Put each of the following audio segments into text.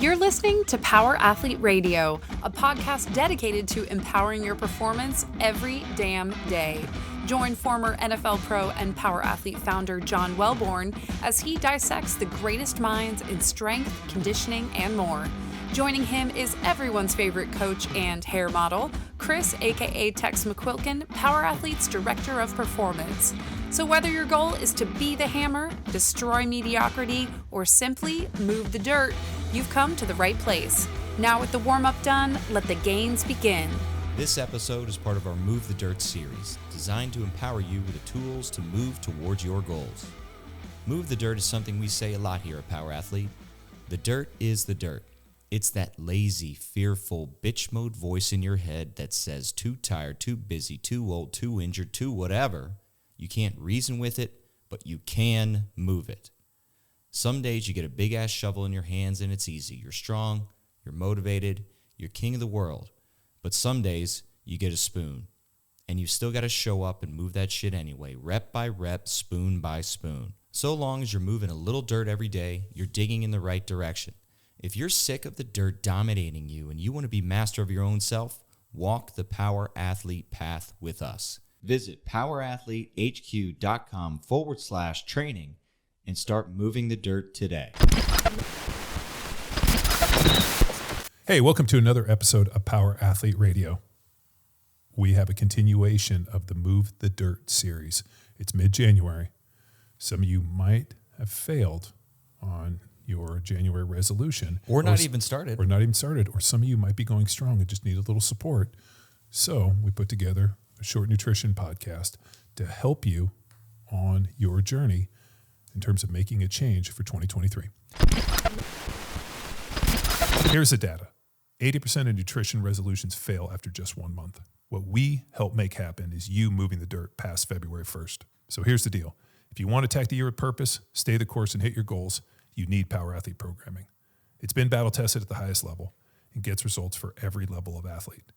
You're listening to Power Athlete Radio, a podcast dedicated to empowering your performance every damn day. Join former NFL pro and Power Athlete founder John Welborn as he dissects the greatest minds in strength, conditioning, and more. Joining him is everyone's favorite coach and hair model, Chris, aka Tex McQuilkin, Power Athlete's Director of Performance. So whether your goal is to be the hammer, destroy mediocrity, or simply move the dirt, you've come to the right place. Now with the warm-up done, let the gains begin. This episode is part of our Move the Dirt series, designed to empower you with the tools to move towards your goals. Move the dirt is something we say a lot here at Power Athlete. The dirt is the dirt. It's that lazy, fearful, bitch mode voice in your head that says too tired, too busy, too old, too injured, too whatever. You can't reason with it, but you can move it. Some days you get a big-ass shovel in your hands and it's easy. You're strong, you're motivated, you're king of the world. But some days you get a spoon, and you still got to show up and move that shit anyway, rep by rep, spoon by spoon. So long as you're moving a little dirt every day, you're digging in the right direction. If you're sick of the dirt dominating you and you want to be master of your own self, walk the Power Athlete path with us. Visit powerathletehq.com/training and start moving the dirt today. Hey, welcome to another episode of Power Athlete Radio. We have a continuation of the Move the Dirt series. It's mid-January. Some of you might have failed on your January resolution. Or not even started. Or some of you might be going strong and just need a little support. So we put together a short nutrition podcast to help you on your journey in terms of making a change for 2023. Here's the data. 80% of nutrition resolutions fail after just 1 month. What we help make happen is you moving the dirt past February 1st. So here's the deal. If you want to attack the year with purpose, stay the course, and hit your goals, you need Power Athlete programming. It's been battle tested at the highest level and gets results for every level of athlete.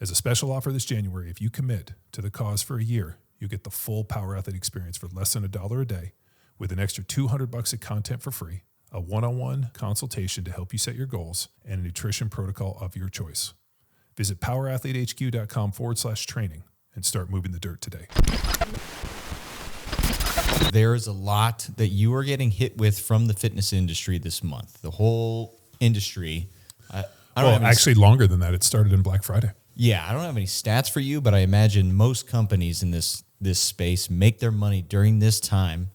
As a special offer this January, if you commit to the cause for a year, you get the full Power Athlete experience for less than $1 a day with an extra $200 of content for free, a one-on-one consultation to help you set your goals, and a nutrition protocol of your choice. Visit powerathletehq.com/training and start moving the dirt today. There is a lot that you are getting hit with from the fitness industry this month. The whole industry. Actually longer than that. It started in Black Friday. Yeah, I don't have any stats for you, but I imagine most companies in this space make their money during this time.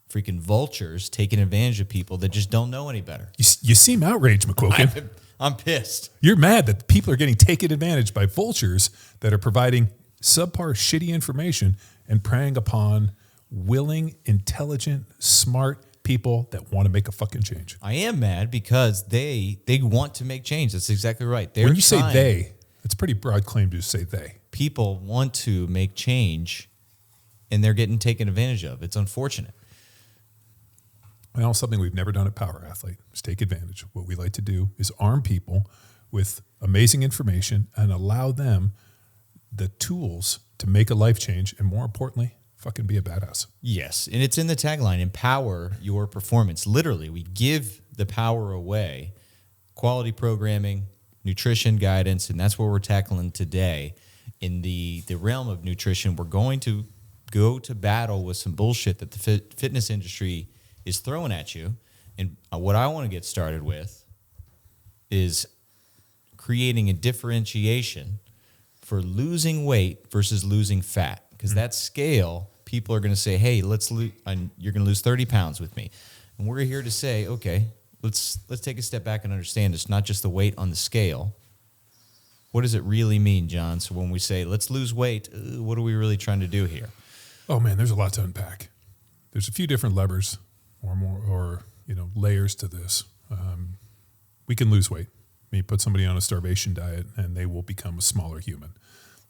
Freaking vultures taking advantage of people that just don't know any better. You seem outraged, McQuilkin. I'm pissed. You're mad that people are getting taken advantage by vultures that are providing subpar, shitty information and preying upon willing, intelligent, smart people that want to make a fucking change. I am mad because they want to make change. That's exactly right. When you say they, it's a pretty broad claim to say they. People want to make change, and they're getting taken advantage of. It's unfortunate. Well, something we've never done at Power Athlete is take advantage. What we like to do is arm people with amazing information and allow them the tools to make a life change, and more importantly, fucking be a badass. Yes, and it's in the tagline, empower your performance. Literally, we give the power away. Quality programming, nutrition guidance, and that's what we're tackling today. In the realm of nutrition, we're going to go to battle with some bullshit that the fitness industry is throwing at you. And what I want to get started with is creating a differentiation for losing weight versus losing fat. Because that scale, people are going to say, hey, you're going to lose 30 pounds with me. And we're here to say, okay, let's take a step back and understand it's not just the weight on the scale. What does it really mean, John? So when we say, let's lose weight, what are we really trying to do here? Oh, man, there's a lot to unpack. There's a few different levers or layers to this. We can lose weight. I mean, put somebody on a starvation diet and they will become a smaller human.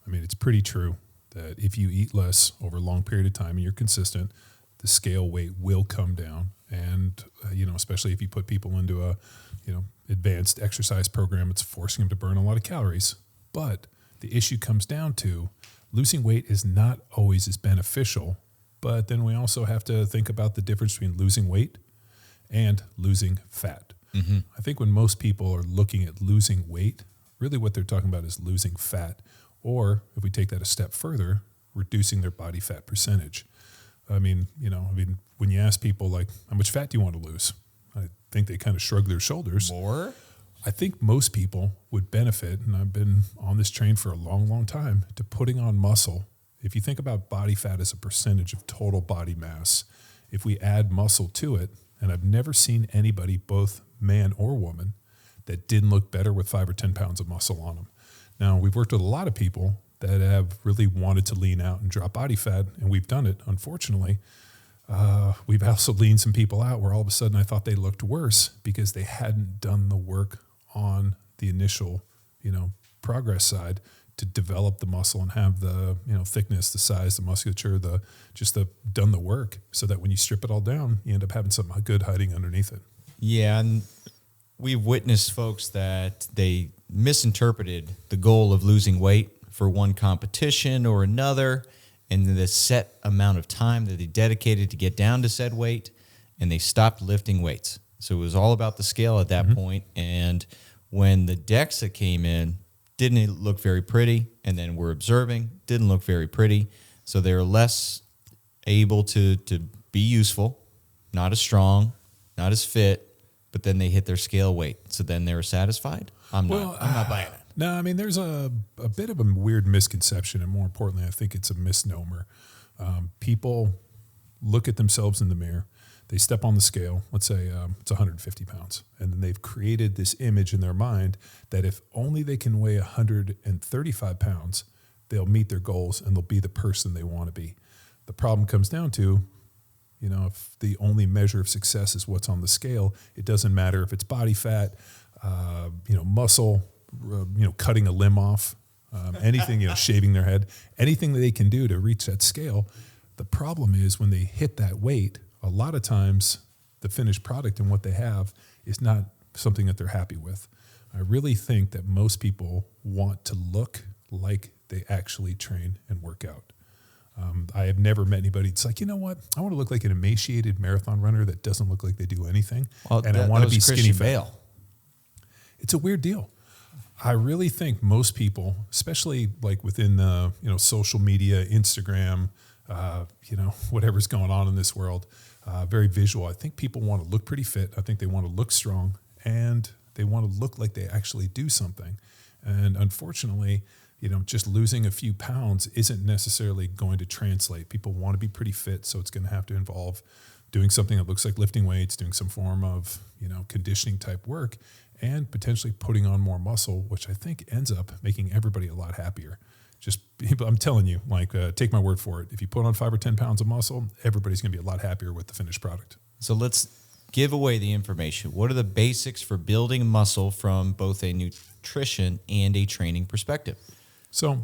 I mean, it's pretty true that if you eat less over a long period of time and you're consistent, the scale weight will come down. And, especially if you put people into a, advanced exercise program, it's forcing them to burn a lot of calories. But the issue comes down to losing weight is not always as beneficial. But then we also have to think about the difference between losing weight and losing fat. I think when most people are looking at losing weight, really what they're talking about is losing fat, or if we take that a step further, reducing their body fat percentage. When you ask people like, how much fat do you want to lose? I think they kind of shrug their shoulders. More? I think most people would benefit, and I've been on this train for a long, long time, to putting on muscle. If you think about body fat as a percentage of total body mass, if we add muscle to it, and I've never seen anybody, both man or woman, that didn't look better with 5 or 10 pounds of muscle on them. Now, we've worked with a lot of people that have really wanted to lean out and drop body fat, and we've done it, unfortunately. We've also leaned some people out where all of a sudden I thought they looked worse because they hadn't done the work on the initial, progress side to develop the muscle and have the, thickness, the size, the musculature, done the work, so that when you strip it all down, you end up having something good hiding underneath it. Yeah, and we've witnessed folks that they misinterpreted the goal of losing weight for one competition or another, and the set amount of time that they dedicated to get down to said weight, and they stopped lifting weights. So it was all about the scale at that point. And when the DEXA came in, didn't look very pretty, and then we're observing, didn't look very pretty. So they're less able to be useful, not as strong, not as fit, but then they hit their scale weight. So then they were satisfied? I'm not buying it. No, there's a bit of a weird misconception, and more importantly, I think it's a misnomer. People look at themselves in the mirror, they step on the scale, let's say it's 150 pounds, and then they've created this image in their mind that if only they can weigh 135 pounds, they'll meet their goals and they'll be the person they want to be. The problem comes down to, if the only measure of success is what's on the scale, it doesn't matter if it's body fat, muscle, cutting a limb off, anything, shaving their head, anything that they can do to reach that scale. The problem is when they hit that weight, a lot of times the finished product and what they have is not something that they're happy with. I really think that most people want to look like they actually train and work out. I have never met anybody that's like, you know what? I want to look like an emaciated marathon runner that doesn't look like they do anything. Well, and I want to be skinny fat. Bale. It's a weird deal. I really think most people, especially like within the, social media, Instagram, whatever's going on in this world, very visual. I think people want to look pretty fit. I think they want to look strong, and they want to look like they actually do something. And unfortunately, just losing a few pounds isn't necessarily going to translate. People want to be pretty fit, so it's going to have to involve doing something that looks like lifting weights, doing some form of, conditioning type work, and potentially putting on more muscle, which I think ends up making everybody a lot happier. I'm telling you, take my word for it. If you put on 5 or 10 pounds of muscle, everybody's going to be a lot happier with the finished product. So let's give away the information. What are the basics for building muscle from both a nutrition and a training perspective? So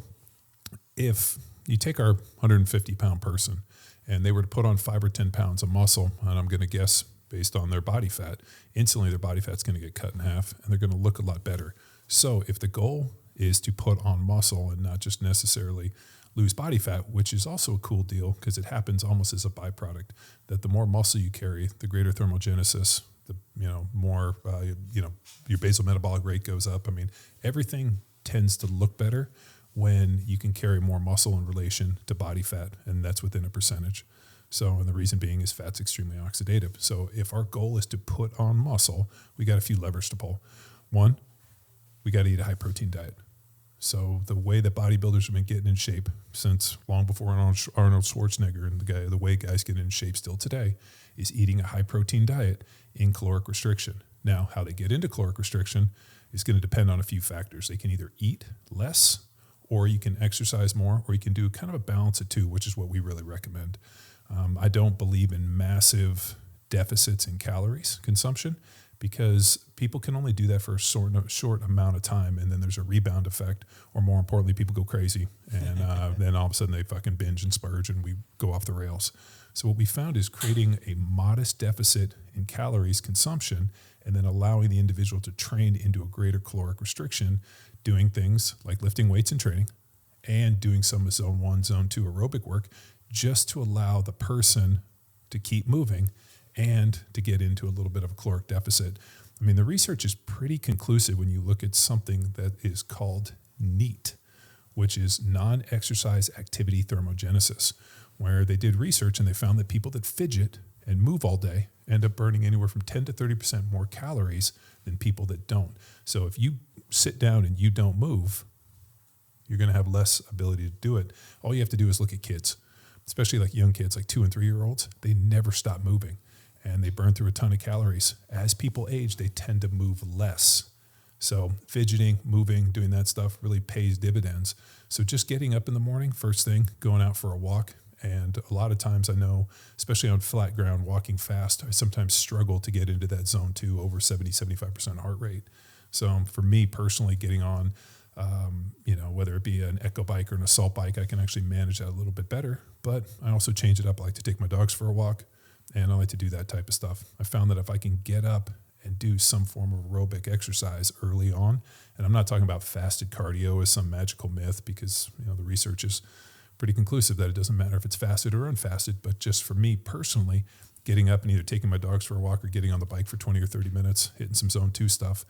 if you take our 150-pound person and they were to put on 5 or 10 pounds of muscle, and I'm going to guess based on their body fat, instantly their body fat's going to get cut in half, and they're going to look a lot better. So if the goal is to put on muscle and not just necessarily lose body fat, which is also a cool deal because it happens almost as a byproduct, that the more muscle you carry, the greater thermogenesis, the more your basal metabolic rate goes up. Everything tends to look better when you can carry more muscle in relation to body fat, and that's within a percentage. So, and the reason being is fat's extremely oxidative. So if our goal is to put on muscle, we got a few levers to pull. One, we got to eat a high protein diet. So the way that bodybuilders have been getting in shape since long before Arnold Schwarzenegger and the way guys get in shape still today is eating a high protein diet in caloric restriction. Now, how they get into caloric restriction is going to depend on a few factors. They can either eat less, or you can exercise more, or you can do kind of a balance of two, which is what we really recommend. I don't believe in massive deficits in calories consumption, because people can only do that for a short amount of time, and then there's a rebound effect, or more importantly, people go crazy, and then all of a sudden they fucking binge and splurge, and we go off the rails. So what we found is creating a modest deficit in calories consumption, and then allowing the individual to train into a greater caloric restriction, doing things like lifting weights and training, and doing some zone 1, zone 2 aerobic work, just to allow the person to keep moving and to get into a little bit of a caloric deficit. I mean, the research is pretty conclusive when you look at something that is called NEAT, which is non-exercise activity thermogenesis, where they did research and they found that people that fidget and move all day end up burning anywhere from 10 to 30% more calories than people that don't. So if you sit down and you don't move, you're going to have less ability to do it. All you have to do is look at kids, especially like young kids, like 2 and 3 year olds. They never stop moving and they burn through a ton of calories. As people age, they tend to move less. So fidgeting, moving, doing that stuff really pays dividends. So just getting up in the morning, first thing, going out for a walk. And a lot of times I know, especially on flat ground, walking fast, I sometimes struggle to get into that zone 2 over 70, 75% heart rate. So for me personally, getting on, whether it be an echo bike or an assault bike, I can actually manage that a little bit better. But I also change it up. I like to take my dogs for a walk, and I like to do that type of stuff. I found that if I can get up and do some form of aerobic exercise early on, and I'm not talking about fasted cardio as some magical myth, because the research is pretty conclusive that it doesn't matter if it's fasted or unfasted. But just for me personally, getting up and either taking my dogs for a walk or getting on the bike for 20 or 30 minutes, hitting some zone 2 stuff,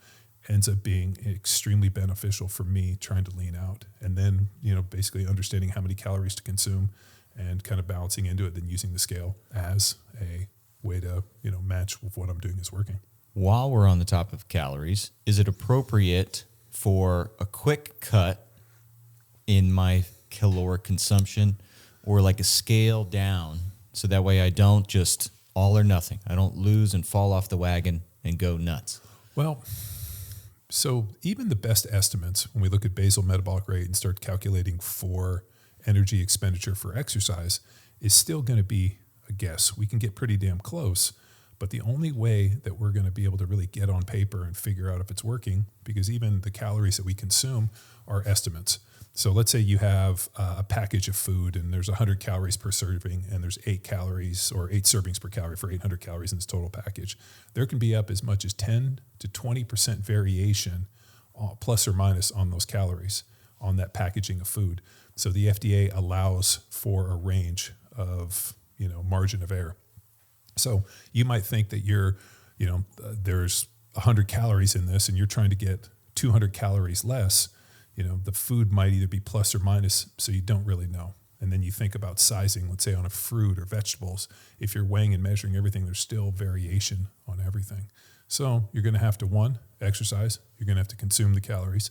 ends up being extremely beneficial for me trying to lean out. And then, basically understanding how many calories to consume and kind of balancing into it, then using the scale as a way to, match with what I'm doing is working. While we're on the topic of calories, is it appropriate for a quick cut in my caloric consumption or like a scale down, so that way I don't just all or nothing? I don't lose and fall off the wagon and go nuts. Well, so even the best estimates, when we look at basal metabolic rate and start calculating for energy expenditure for exercise, is still going to be a guess. We can get pretty damn close, but the only way that we're going to be able to really get on paper and figure out if it's working, because even the calories that we consume are estimates. So let's say you have a package of food and there's 100 calories per serving and there's 8 calories or 8 servings per calorie for 800 calories in this total package. There can be up as much as 10 to 20% variation plus or minus on those calories on that packaging of food. So the FDA allows for a range of, margin of error. So you might think that there's 100 calories in this and you're trying to get 200 calories less. The food might either be plus or minus, so you don't really know. And then you think about sizing, let's say on a fruit or vegetables. If you're weighing and measuring everything, there's still variation on everything. So you're going to have to, 1, exercise. You're going to have to consume the calories.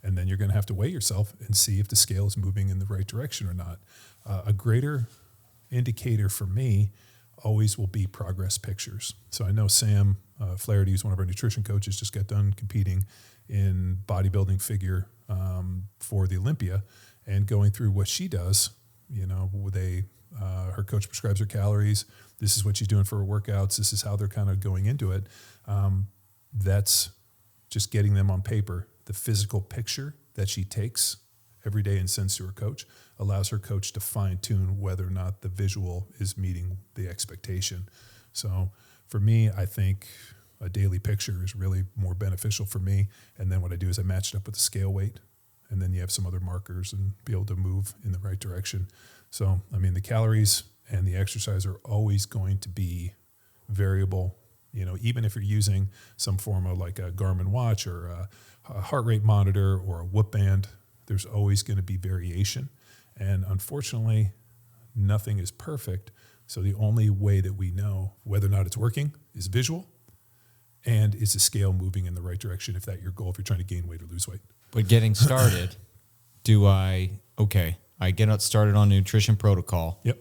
And then you're going to have to weigh yourself and see if the scale is moving in the right direction or not. A greater indicator for me always will be progress pictures. So I know Sam Flaherty, who's one of our nutrition coaches, just got done competing in bodybuilding figure for the Olympia, and going through what she does. Her coach prescribes her calories. This is what she's doing for her workouts. This is how they're kind of going into it. That's just getting them on paper. The physical picture that she takes every day and sends to her coach allows her coach to fine tune whether or not the visual is meeting the expectation. So for me, I think a daily picture is really more beneficial for me. And then what I do is I match it up with the scale weight, and then you have some other markers and be able to move in the right direction. So, the calories and the exercise are always going to be variable. Even if you're using some form of like a Garmin watch or a heart rate monitor or a Whoop band, there's always going to be variation. And unfortunately, nothing is perfect. So the only way that we know whether or not it's working is visual. And is the scale moving in the right direction if that's your goal, if you're trying to gain weight or lose weight? But getting started, I get started on a nutrition protocol. Yep.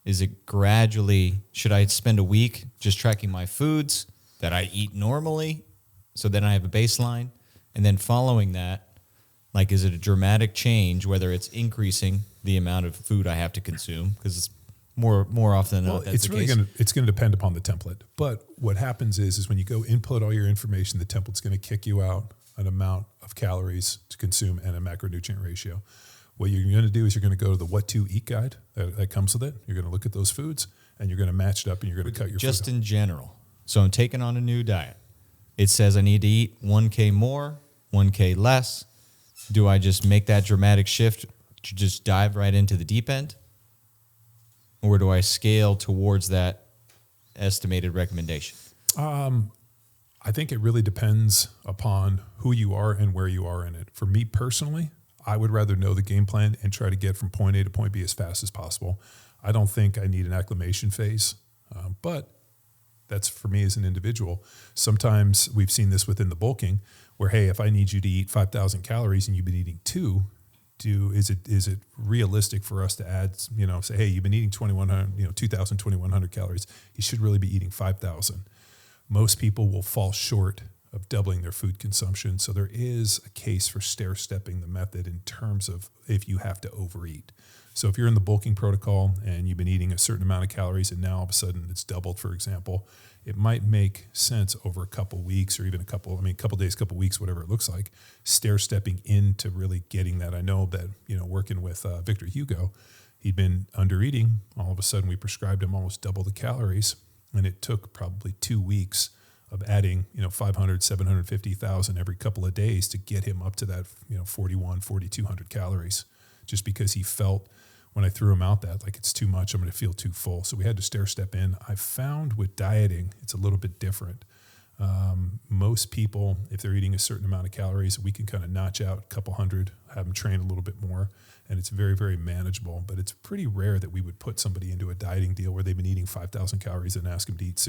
Is it gradually, should I spend a week just tracking my foods that I eat normally so then I have a baseline? And then following that, is it a dramatic change, whether it's increasing the amount of food I have to consume? Because it's more often than not, that's the case. It's going to depend upon the template. But what happens is when you go input all your information, the template's going to kick you out an amount of calories to consume and a macronutrient ratio. What you're going to do is you're going to go to the what to eat guide that comes with it. You're going to look at those foods and you're going to match it up and you're going to cut your just food in general. So I'm taking on a new diet. It says I need to eat 1K more, 1K less. Do I just make that dramatic shift to just dive right into the deep end? Or do I scale towards that estimated recommendation? I think it really depends upon who you are and where you are in it. For me personally, I would rather know the game plan and try to get from point A to point B as fast as possible. I don't think I need an acclimation phase, but that's for me as an individual. Sometimes we've seen this within the bulking where, hey, if I need you to eat 5,000 calories and you've been eating 2, is it realistic for us to add, say, hey, you've been eating 2,100, 2,000, 2,100 calories. You should really be eating 5,000. Most people will fall short of doubling their food consumption. So there is a case for stair-stepping the method in terms of if you have to overeat. So if you're in the bulking protocol and you've been eating a certain amount of calories and now all of a sudden it's doubled, for example, it might make sense over a couple weeks or even a couple days, couple weeks, whatever it looks like, stair-stepping into really getting that. I know that, working with Victor Hugo, he'd been under eating. All of a sudden we prescribed him almost double the calories. And it took probably 2 weeks of adding, 500, 750,000 every couple of days to get him up to that, 4,200 calories, just because he felt when I threw him out that, like, it's too much, I'm going to feel too full. So we had to stair step in. I found with dieting, it's a little bit different. Most people, if they're eating a certain amount of calories, we can kind of notch out a couple hundred, have them train a little bit more, and it's very, very manageable. But it's pretty rare that we would put somebody into a dieting deal where they've been eating 5,000 calories and ask them to eat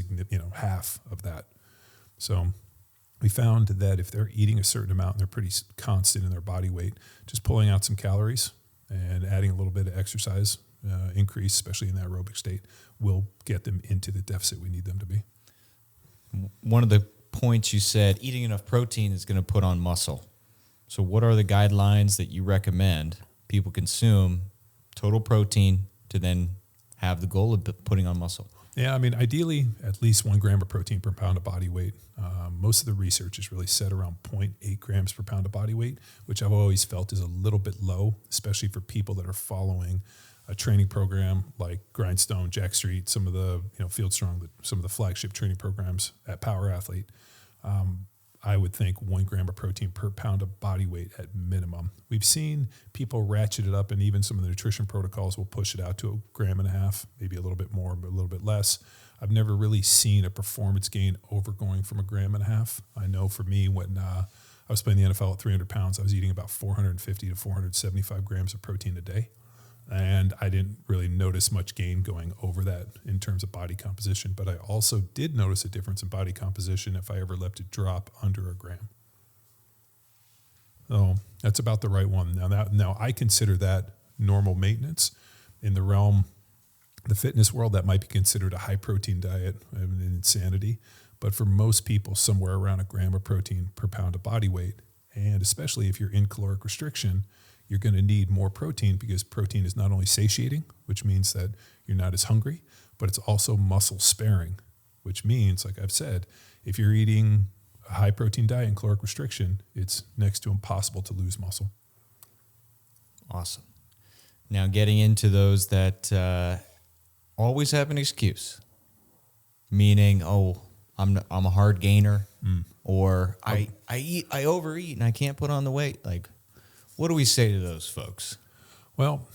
half of that. So we found that if they're eating a certain amount and they're pretty constant in their body weight, just pulling out some calories and adding a little bit of exercise increase, especially in the aerobic state, will get them into the deficit we need them to be. One of the points you said, eating enough protein is going to put on muscle. So what are the guidelines that you recommend people consume total protein to then have the goal of putting on muscle? Yeah, ideally at least 1 gram of protein per pound of body weight. Most of the research is really set around 0.8 grams per pound of body weight, which I've always felt is a little bit low, especially for people that are following a training program like Grindstone, Jack Street, some of the Field Strong, some of the flagship training programs at Power Athlete. I would think 1 gram of protein per pound of body weight at minimum. We've seen people ratchet it up, and even some of the nutrition protocols will push it out to 1.5 grams, maybe a little bit more, but a little bit less. I've never really seen a performance gain over going from 1.5 grams. I know for me, when I was playing the NFL at 300 pounds, I was eating about 450 to 475 grams of protein a day. And I didn't really notice much gain going over that in terms of body composition. But I also did notice a difference in body composition if I ever let it drop under 1 gram. So that's about the right one. Now I consider that normal maintenance. In the realm, the fitness world, that might be considered a high protein diet, an insanity. But for most people, somewhere around 1 gram of protein per pound of body weight. And especially if you're in caloric restriction, you're going to need more protein, because protein is not only satiating, which means that you're not as hungry, but it's also muscle sparing, which means, like I've said, if you're eating a high protein diet and caloric restriction, it's next to impossible to lose muscle. Awesome. Now getting into those that always have an excuse, meaning, I'm a hard gainer, or I overeat and I can't put on the weight. Like, what do we say to those folks? Well,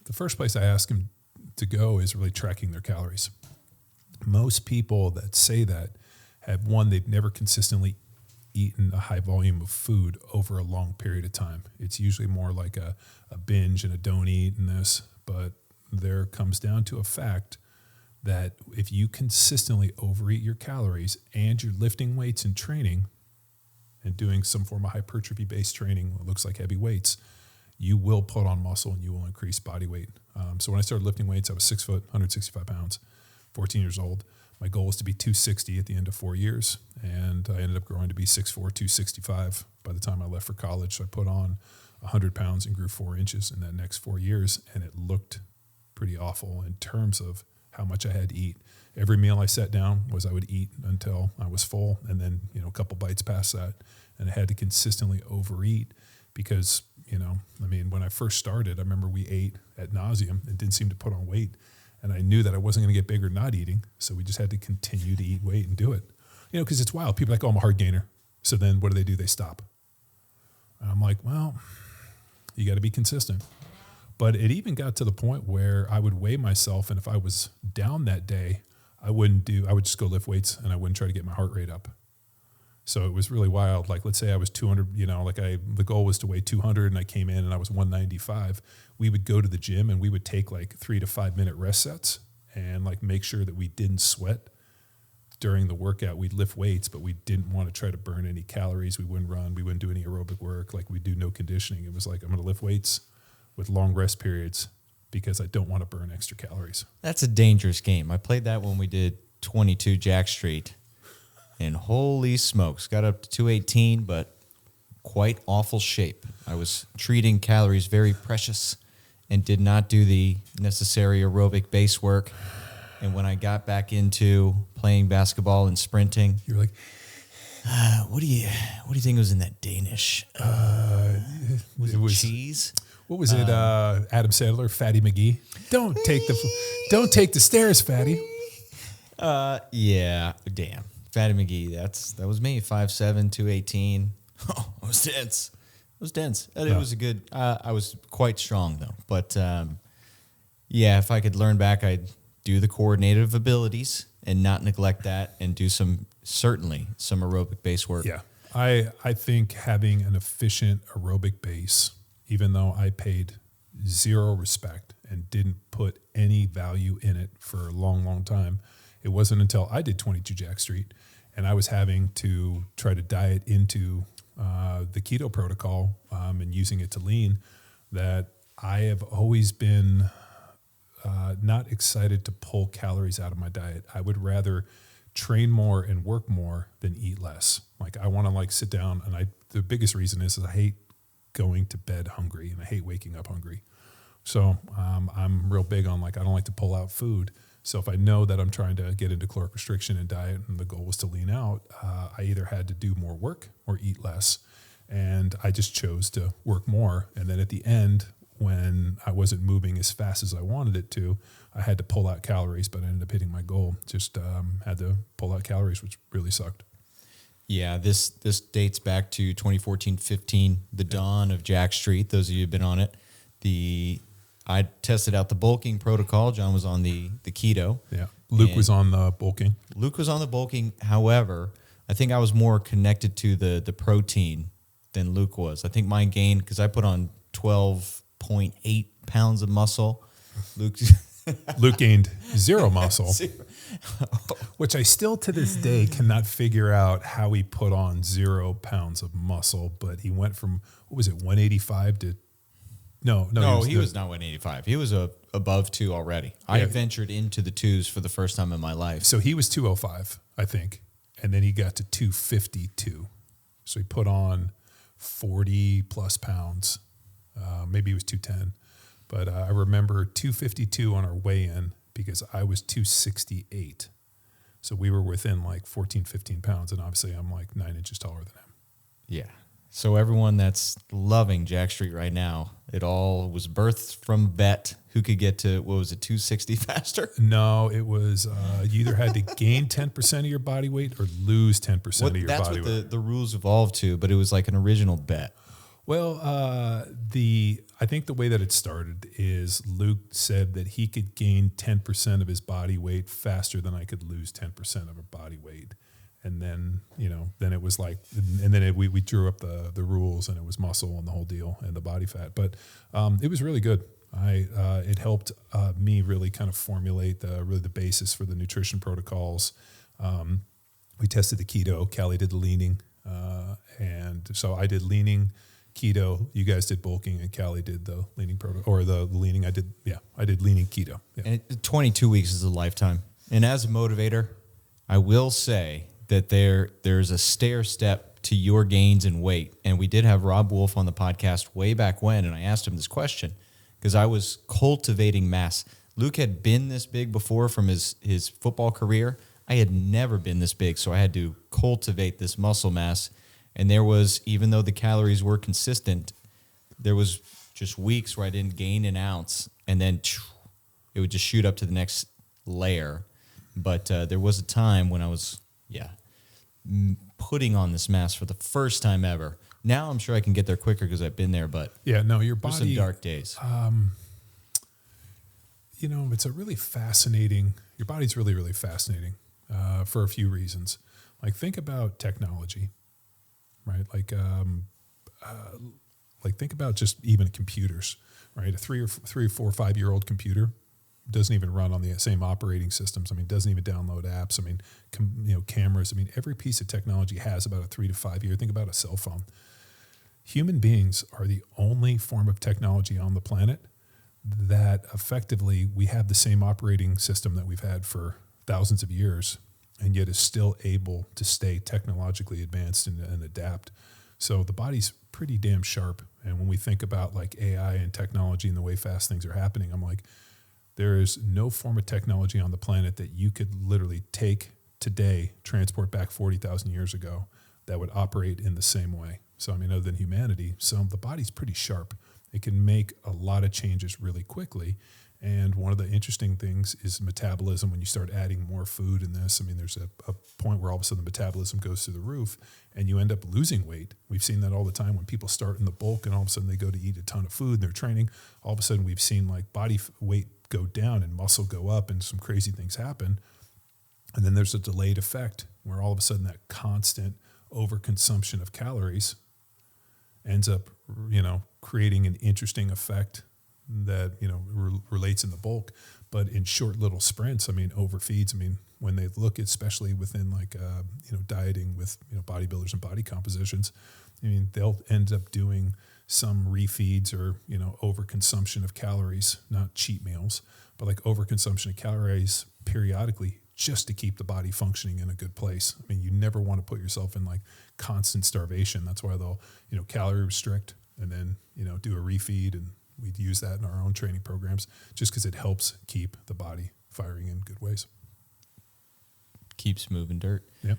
the first place I ask them to go is really tracking their calories. Most people that say that have, one, they've never consistently eaten a high volume of food over a long period of time. It's usually more like a binge and a don't eat and this, but there comes down to a fact that if you consistently overeat your calories and you're lifting weights and training and doing some form of hypertrophy-based training, what looks like heavy weights, you will put on muscle and you will increase body weight. So when I started lifting weights, I was 6 foot, 165 pounds, 14 years old. My goal was to be 260 at the end of 4 years, and I ended up growing to be 6'4", 265 by the time I left for college. So I put on 100 pounds and grew 4 inches in that next 4 years, and it looked pretty awful in terms of how much I had to eat. Every meal I sat down I would eat until I was full, and then a couple bites past that, and I had to consistently overeat because when I first started, I remember we ate ad nauseum and didn't seem to put on weight, and I knew that I wasn't going to get bigger not eating, so we just had to continue to eat weight and do it. Because it's wild. People are like, I'm a hard gainer. So then what do? They stop. And I'm like, well, you got to be consistent. But it even got to the point where I would weigh myself, and if I was down that day, I would just go lift weights and I wouldn't try to get my heart rate up. So it was really wild. Like, let's say I was 200, the goal was to weigh 200 and I came in and I was 195. We would go to the gym and we would take like 3 to 5 minute rest sets and like make sure that we didn't sweat during the workout. We'd lift weights, but we didn't want to try to burn any calories. We wouldn't run. We wouldn't do any aerobic work. Like, we'd do no conditioning. It was like, I'm going to lift weights with long rest periods because I don't want to burn extra calories. That's a dangerous game. I played that when we did 22 Jack Street, and holy smokes, got up to 218, but quite awful shape. I was treating calories very precious and did not do the necessary aerobic base work. And when I got back into playing basketball and sprinting, You're like, what do you think was in that Danish? Was it cheese? What was it? Adam Sandler, Fatty McGee. Don't take the stairs, Fatty. Yeah, damn. Fatty McGee, that was me, 5'7", 218. Oh, I was dense. It was a good, I was quite strong though. But yeah, if I could learn back, I'd do the coordinative abilities and not neglect that and do some aerobic base work. Yeah. I think having an efficient aerobic base, even though I paid zero respect and didn't put any value in it for a long, long time, it wasn't until I did 22 Jack Street and I was having to try to diet into the keto protocol and using it to lean that I have always been not excited to pull calories out of my diet. I would rather train more and work more than eat less. Like, I want to like sit down, and the biggest reason is I hate going to bed hungry and I hate waking up hungry. So I'm real big on like, I don't like to pull out food. So if I know that I'm trying to get into caloric restriction and diet and the goal was to lean out, I either had to do more work or eat less. And I just chose to work more. And then at the end, when I wasn't moving as fast as I wanted it to, I had to pull out calories, but I ended up hitting my goal. Just had to pull out calories, which really sucked. Yeah, this dates back to 2014-15, the dawn of Jack Street. Those of you who've been on it, I tested out the bulking protocol. John was on the keto. Yeah, Luke was on the bulking. Luke was on the bulking. However, I think I was more connected to the protein than Luke was. I think mine gained because I put on 12.8 pounds of muscle. Luke gained zero muscle, which I still to this day cannot figure out how he put on 0 pounds of muscle. But he went from, 185 to no, he was not 185. He was above 2 already. Yeah. I ventured into the 2s for the first time in my life. So he was 205, I think, and then he got to 252. So he put on 40 plus pounds. Maybe he was 210. But I remember 252 on our weigh-in because I was 268. So we were within like 14, 15 pounds. And obviously I'm like 9 inches taller than him. Yeah. So everyone that's loving Jack Street right now, it all was birthed from a bet. Who could get to, 260 faster? No, it was you either had to gain 10% of your body weight or lose 10% of your body weight. That's what the rules evolved to, but it was like an original bet. Well, I think the way that it started is Luke said that he could gain 10% of his body weight faster than I could lose 10% of a body weight. And then, then it was like, and then we drew up the rules and it was muscle and the whole deal and the body fat. But it was really good. It helped me really kind of formulate the basis for the nutrition protocols. We tested the keto. Callie did the leaning. And so I did leaning, keto. You guys did bulking and Callie did the leaning or the leaning. I did leaning keto. Yeah. And 22 weeks is a lifetime. And as a motivator, I will say that there's a stair step to your gains in weight. And we did have Rob Wolf on the podcast way back when, and I asked him this question because I was cultivating mass. Luke had been this big before from his football career. I had never been this big, so I had to cultivate this muscle mass. And there was, even though the calories were consistent, there was just weeks where I didn't gain an ounce, and then it would just shoot up to the next layer. But there was a time when I was, putting on this mass for the first time ever. Now I'm sure I can get there quicker because I've been there, but your body, some dark days. It's a really fascinating, your body's really, really fascinating for a few reasons. Like think about technology, right? Like think about just even computers, right? A 3 or 4 or 5 year old computer doesn't even run on the same operating systems. I mean, doesn't even download apps. I mean, cameras. I mean, every piece of technology has about a 3 to 5 year. Think about a cell phone. Human beings are the only form of technology on the planet that effectively we have the same operating system that we've had for thousands of years, and yet is still able to stay technologically advanced and adapt. So the body's pretty damn sharp. And when we think about like AI and technology and the way fast things are happening, I'm like, there is no form of technology on the planet that you could literally take today, transport back 40,000 years ago, that would operate in the same way. So, I mean, other than humanity, so the body's pretty sharp. It can make a lot of changes really quickly. And one of the interesting things is metabolism. When you start adding more food in this, I mean, there's a point where all of a sudden the metabolism goes through the roof and you end up losing weight. We've seen that all the time when people start in the bulk and all of a sudden they go to eat a ton of food and they're training. All of a sudden we've seen like body weight go down and muscle go up and some crazy things happen. And then there's a delayed effect where all of a sudden that constant overconsumption of calories ends up, creating an interesting effect that, relates in the bulk, but in short little sprints, I mean, overfeeds. I mean, when they look, especially within like, dieting with, bodybuilders and body compositions, I mean, they'll end up doing some refeeds or, overconsumption of calories, not cheat meals, but like overconsumption of calories periodically just to keep the body functioning in a good place. I mean, you never want to put yourself in like constant starvation. That's why they'll, calorie restrict and then, do a refeed. And we'd use that in our own training programs just because it helps keep the body firing in good ways. Keeps moving dirt. Yep.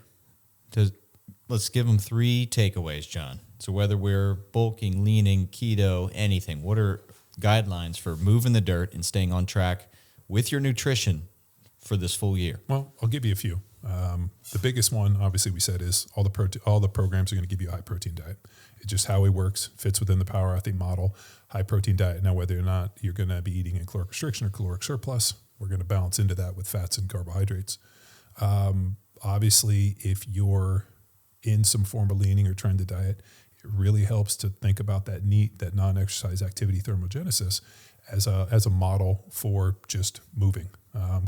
Let's give them 3 takeaways, John. So whether we're bulking, leaning, keto, anything, what are guidelines for moving the dirt and staying on track with your nutrition for this full year? Well, I'll give you a few. The biggest one, obviously, we said is all the programs are going to give you a high protein diet. It's just how it works, fits within the Power Athlete model, high protein diet. Now, whether or not you're going to be eating in caloric restriction or caloric surplus, we're going to balance into that with fats and carbohydrates. Obviously, if you're in some form of leaning or trend to diet, it really helps to think about that non-exercise activity thermogenesis as a model for just moving.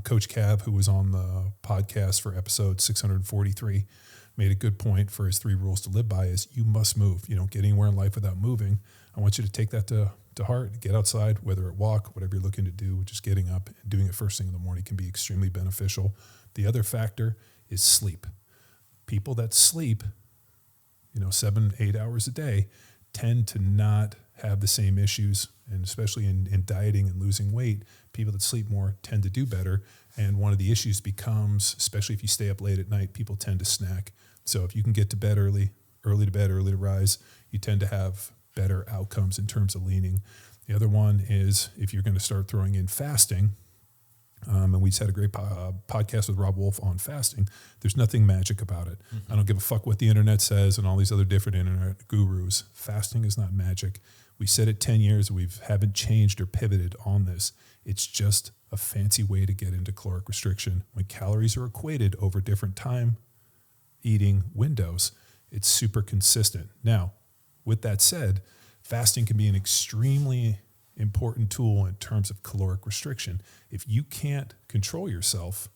Coach Cav, who was on the podcast for episode 643, made a good point for his 3 rules to live by is you must move. You don't get anywhere in life without moving. I want you to take that to heart, get outside, whether it walk, whatever you're looking to do, just getting up and doing it first thing in the morning can be extremely beneficial. The other factor is sleep. People that sleep, 7-8 hours a day tend to not have the same issues. And especially in dieting and losing weight, people that sleep more tend to do better. And one of the issues becomes, especially if you stay up late at night, people tend to snack. So if you can get to bed early to bed, early to rise, you tend to have better outcomes in terms of leaning. The other one is if you're going to start throwing in fasting, and we just had a great podcast with Rob Wolf on fasting. There's nothing magic about it. Mm-hmm. I don't give a fuck what the internet says and all these other different internet gurus. Fasting is not magic. We said it 10 years. We haven't changed or pivoted on this. It's just a fancy way to get into caloric restriction. When calories are equated over different time eating windows, it's super consistent. Now, with that said, fasting can be an extremely important tool in terms of caloric restriction. If you can't control yourself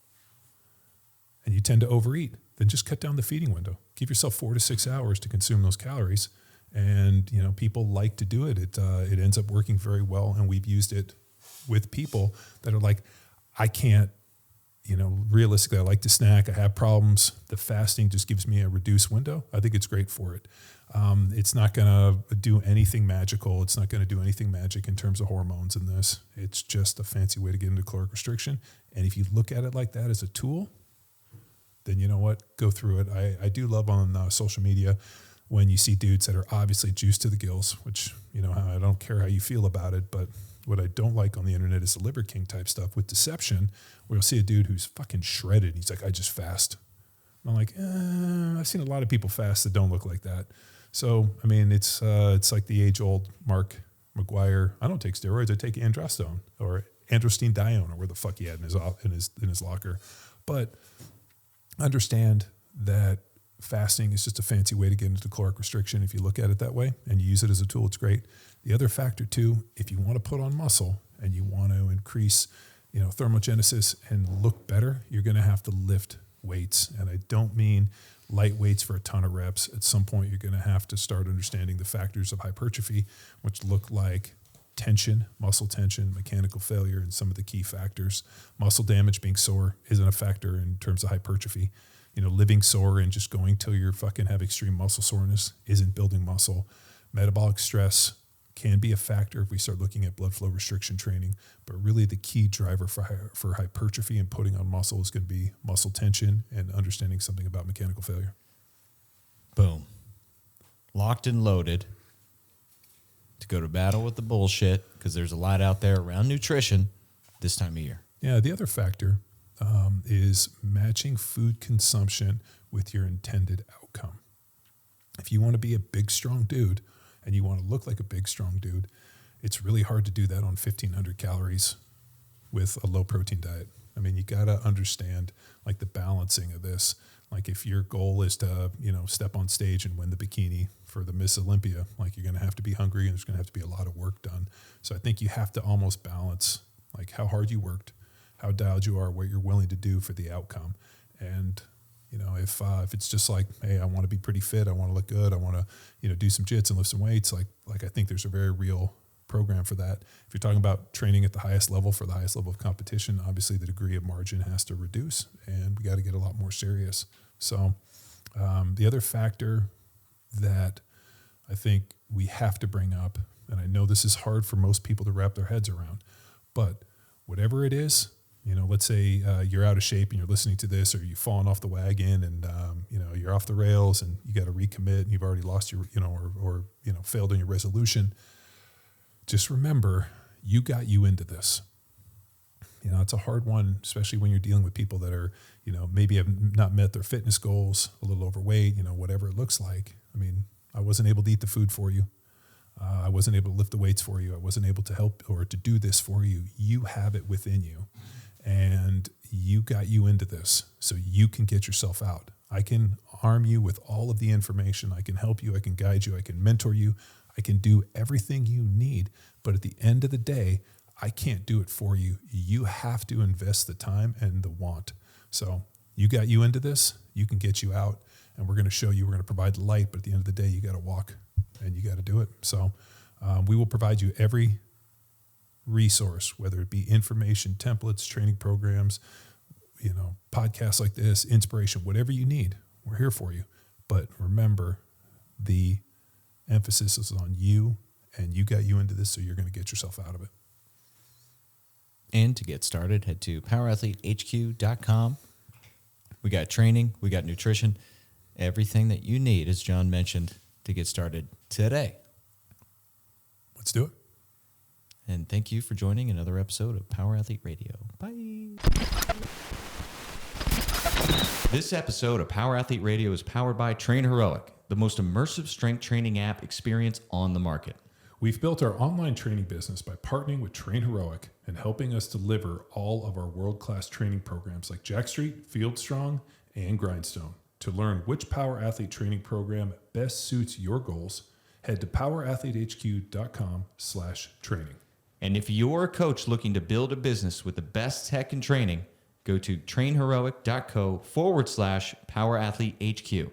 and you tend to overeat, then just cut down the feeding window. Give yourself 4 to 6 hours to consume those calories. And, people like to do it. It ends up working very well. And we've used it with people that are like, I can't, realistically, I like to snack. I have problems. The fasting just gives me a reduced window. I think it's great for it. It's not going to do anything magical. It's not going to do anything magic in terms of hormones in this. It's just a fancy way to get into caloric restriction. And if you look at it like that as a tool, then you know what? Go through it. I do love on social media when you see dudes that are obviously juiced to the gills, which, I don't care how you feel about it, but what I don't like on the internet is the Liver King type stuff with deception, where you'll see a dude who's fucking shredded. He's like, I just fast. And I'm like, I've seen a lot of people fast that don't look like that. So, I mean, it's like the age-old Mark McGuire. I don't take steroids. I take androstone or androstenedione or where the fuck he had in his locker. But understand that fasting is just a fancy way to get into caloric restriction. If you look at it that way and you use it as a tool, it's great. The other factor too, if you want to put on muscle and you want to increase, thermogenesis and look better, you're going to have to lift weights. And I don't mean light weights for a ton of reps. At some point, you're going to have to start understanding the factors of hypertrophy, which look like tension, muscle tension, mechanical failure, and some of the key factors. Muscle damage, being sore, isn't a factor in terms of hypertrophy. Living sore and just going till you fucking have extreme muscle soreness isn't building muscle. Metabolic stress can be a factor if we start looking at blood flow restriction training, but really the key driver for hypertrophy and putting on muscle is going to be muscle tension and understanding something about mechanical failure. Boom. Locked and loaded to go to battle with the bullshit, because there's a lot out there around nutrition this time of year. Yeah, the other factor is matching food consumption with your intended outcome. If you want to be a big, strong dude and you want to look like a big, strong dude, it's really hard to do that on 1,500 calories with a low protein diet. I mean, you got to understand like the balancing of this. Like if your goal is to, step on stage and win the bikini for the Miss Olympia, like you're going to have to be hungry and there's going to have to be a lot of work done. So I think you have to almost balance like how hard you worked, how dialed you are, what you're willing to do for the outcome. And, if it's just like, hey, I want to be pretty fit, I want to look good, I want to, do some jits and lift some weights, like I think there's a very real program for that. If you're talking about training at the highest level for the highest level of competition, obviously the degree of margin has to reduce and we got to get a lot more serious. So the other factor that I think we have to bring up, and I know this is hard for most people to wrap their heads around, but whatever it is, let's say you're out of shape and you're listening to this, or you've fallen off the wagon and, you're off the rails and you got to recommit and you've already lost your, or failed in your resolution. Just remember, you got you into this. It's a hard one, especially when you're dealing with people that are, maybe have not met their fitness goals, a little overweight, whatever it looks like. I mean, I wasn't able to eat the food for you. I wasn't able to lift the weights for you. I wasn't able to help or to do this for you. You have it within you. And you got you into this so you can get yourself out. I can arm you with all of the information. I can help you. I can guide you. I can mentor you. I can do everything you need. But at the end of the day, I can't do it for you. You have to invest the time and the want. So you got you into this. You can get you out. And we're going to show you, we're going to provide the light. But at the end of the day, you got to walk and you got to do it. So we will provide you every resource, whether it be information, templates, training programs, podcasts like this, inspiration, whatever you need, we're here for you. But remember, the emphasis is on you, and you got you into this, so you're going to get yourself out of it. And to get started, head to powerathletehq.com. We got training, we got nutrition, everything that you need, as John mentioned, to get started today. Let's do it. And thank you for joining another episode of Power Athlete Radio. Bye. This episode of Power Athlete Radio is powered by Train Heroic, the most immersive strength training app experience on the market. We've built our online training business by partnering with Train Heroic and helping us deliver all of our world-class training programs like Jack Street, Field Strong, and Grindstone. To learn which Power Athlete training program best suits your goals, head to powerathletehq.com/training. And if you're a coach looking to build a business with the best tech and training, go to trainheroic.co/powerathletehq.